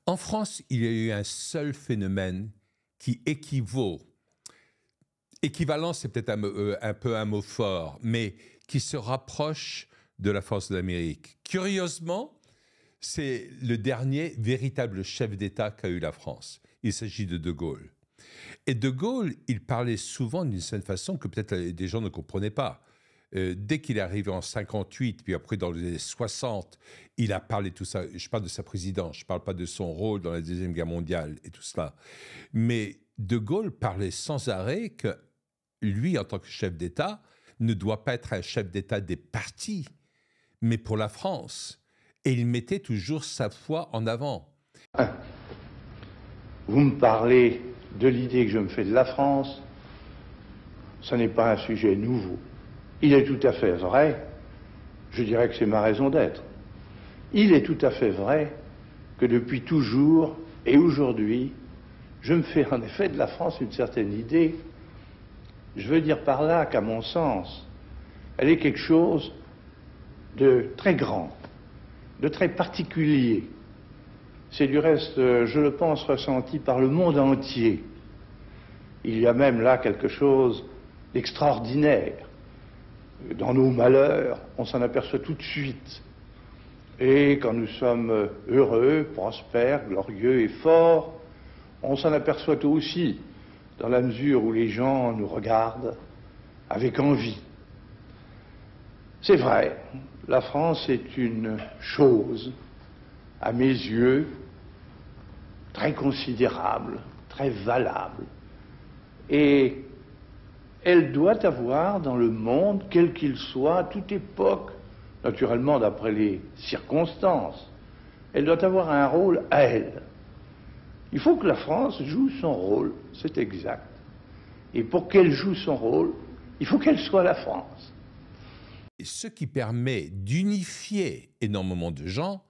En France, il y a eu un seul phénomène qui équivalent, c'est peut-être un peu un mot fort, mais qui se rapproche de la force de l'Amérique. Curieusement, c'est le dernier véritable chef d'État qu'a eu la France. Il s'agit de Gaulle. Et De Gaulle, il parlait souvent d'une certaine façon que peut-être des gens ne comprenaient pas. Dès qu'il est arrivé en 58, puis après dans les années 60, il a parlé de tout ça. Je parle de sa présidence, je ne parle pas de son rôle dans la Deuxième Guerre mondiale et tout cela. Mais De Gaulle parlait sans arrêt que lui, en tant que chef d'État, ne doit pas être un chef d'État des partis, mais pour la France. Et il mettait toujours sa foi en avant. Vous me parlez de l'idée que je me fais de la France. Ce n'est pas un sujet nouveau. Il est tout à fait vrai, je dirais que c'est ma raison d'être. Il est tout à fait vrai que depuis toujours et aujourd'hui, je me fais en effet de la France une certaine idée. Je veux dire par là qu'à mon sens, elle est quelque chose de très grand, de très particulier. C'est du reste, je le pense, ressenti par le monde entier. Il y a même là quelque chose d'extraordinaire. Dans nos malheurs, on s'en aperçoit tout de suite. Et quand nous sommes heureux, prospères, glorieux et forts, on s'en aperçoit aussi, dans la mesure où les gens nous regardent avec envie. C'est vrai, la France est une chose, à mes yeux, très considérable, très valable. Et elle doit avoir dans le monde, quel qu'il soit, à toute époque, naturellement d'après les circonstances, elle doit avoir un rôle à elle. Il faut que la France joue son rôle, c'est exact. Et pour qu'elle joue son rôle, il faut qu'elle soit la France. Et ce qui permet d'unifier énormément de gens,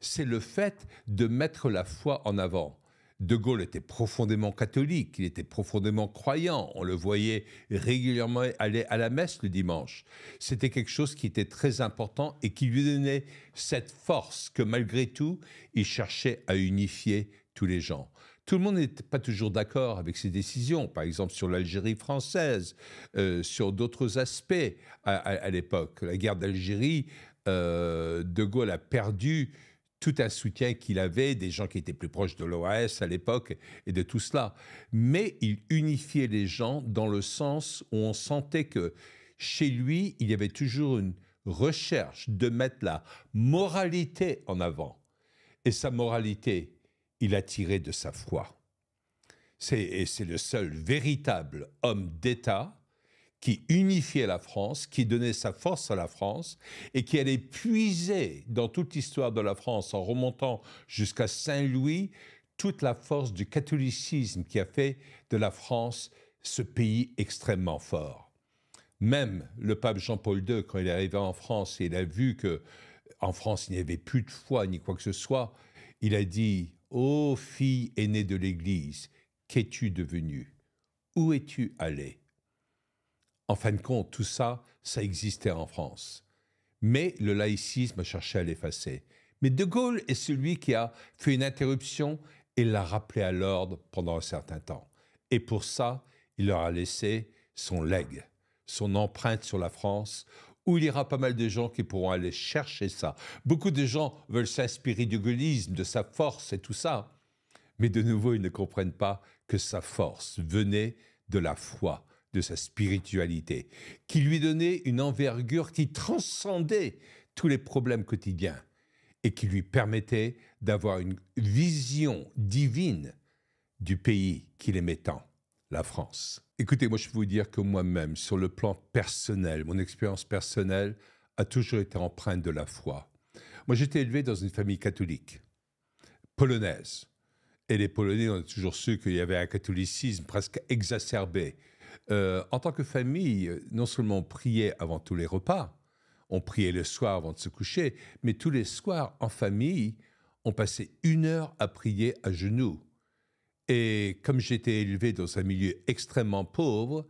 c'est le fait de mettre la foi en avant. De Gaulle était profondément catholique, il était profondément croyant, on le voyait régulièrement aller à la messe le dimanche. C'était quelque chose qui était très important et qui lui donnait cette force que malgré tout, il cherchait à unifier tous les gens. Tout le monde n'était pas toujours d'accord avec ses décisions, par exemple sur l'Algérie française, sur d'autres aspects à l'époque. La guerre d'Algérie, De Gaulle a perdu tout un soutien qu'il avait, des gens qui étaient plus proches de l'OAS à l'époque et de tout cela. Mais il unifiait les gens dans le sens où on sentait que chez lui, il y avait toujours une recherche de mettre la moralité en avant. Et sa moralité, il a tiré de sa foi. Et c'est le seul véritable homme d'État qui unifiait la France, qui donnait sa force à la France et qui allait puiser dans toute l'histoire de la France, en remontant jusqu'à Saint-Louis, toute la force du catholicisme qui a fait de la France ce pays extrêmement fort. Même le pape Jean-Paul II, quand il est arrivé en France et il a vu qu'en France, il n'y avait plus de foi ni quoi que ce soit, il a dit « Ô fille aînée de l'Église, qu'es-tu devenue? Où es-tu allée ?» En fin de compte, tout ça, ça existait en France. Mais le laïcisme a cherché à l'effacer. Mais De Gaulle est celui qui a fait une interruption et l'a rappelé à l'ordre pendant un certain temps. Et pour ça, il leur a laissé son legs, son empreinte sur la France, où il y aura pas mal de gens qui pourront aller chercher ça. Beaucoup de gens veulent s'inspirer du gaullisme, de sa force et tout ça. Mais de nouveau, ils ne comprennent pas que sa force venait de la foi, de sa spiritualité, qui lui donnait une envergure qui transcendait tous les problèmes quotidiens et qui lui permettait d'avoir une vision divine du pays qu'il aimait tant, la France. Écoutez, moi je peux vous dire que moi-même, sur le plan personnel, mon expérience personnelle a toujours été empreinte de la foi. Moi j'étais élevé dans une famille catholique, polonaise. Et les Polonais, on a toujours su qu'il y avait un catholicisme presque exacerbé. En tant que famille, non seulement on priait avant tous les repas, on priait le soir avant de se coucher, mais tous les soirs, en famille, on passait 1 heure à prier à genoux. Et comme j'étais élevé dans un milieu extrêmement pauvre,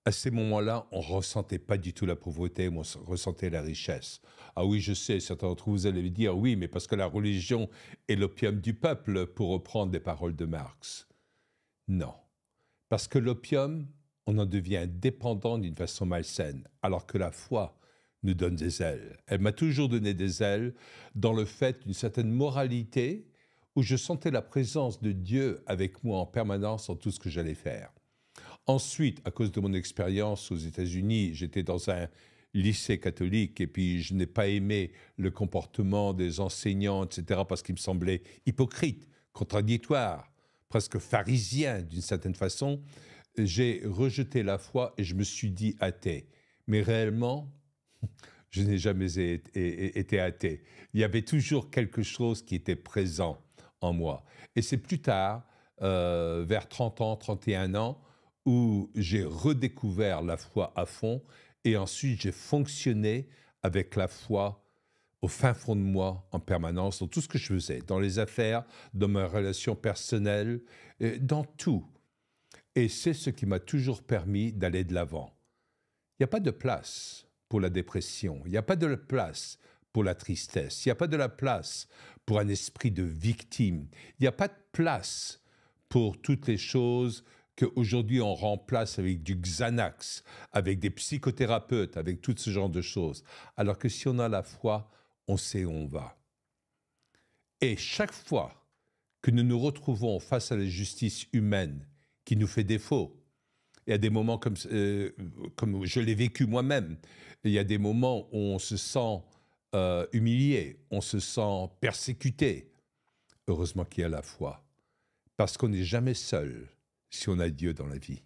À ces moments-là, on ne ressentait pas du tout la pauvreté, mais on ressentait la richesse. Ah oui, je sais, certains d'entre vous allaient me dire, oui, mais parce que la religion est l'opium du peuple, pour reprendre des paroles de Marx. Non. Parce que l'opium, on en devient dépendant d'une façon malsaine, alors que la foi nous donne des ailes. Elle m'a toujours donné des ailes dans le fait d'une certaine moralité où je sentais la présence de Dieu avec moi en permanence dans tout ce que j'allais faire. Ensuite, à cause de mon expérience aux États-Unis, j'étais dans un lycée catholique et puis je n'ai pas aimé le comportement des enseignants, etc., parce qu'il me semblait hypocrite, contradictoire, presque pharisien d'une certaine façon. J'ai rejeté la foi et je me suis dit athée. Mais réellement, je n'ai jamais été athée. Il y avait toujours quelque chose qui était présent en moi. Et c'est plus tard, vers 30 ans, 31 ans, où j'ai redécouvert la foi à fond et ensuite j'ai fonctionné avec la foi au fin fond de moi en permanence, dans tout ce que je faisais, dans les affaires, dans ma relation personnelle, dans tout. Et c'est ce qui m'a toujours permis d'aller de l'avant. Il n'y a pas de place pour la dépression, il n'y a pas de place pour la tristesse, il n'y a pas de la place pour un esprit de victime, il n'y a pas de place pour toutes les choses qu'aujourd'hui on remplace avec du Xanax, avec des psychothérapeutes, avec tout ce genre de choses. Alors que si on a la foi, on sait où on va. Et chaque fois que nous nous retrouvons face à la justice humaine qui nous fait défaut, il y a des moments comme je l'ai vécu moi-même, il y a des moments où on se sent humilié, on se sent persécuté. Heureusement qu'il y a la foi, parce qu'on n'est jamais seul si on a Dieu dans la vie.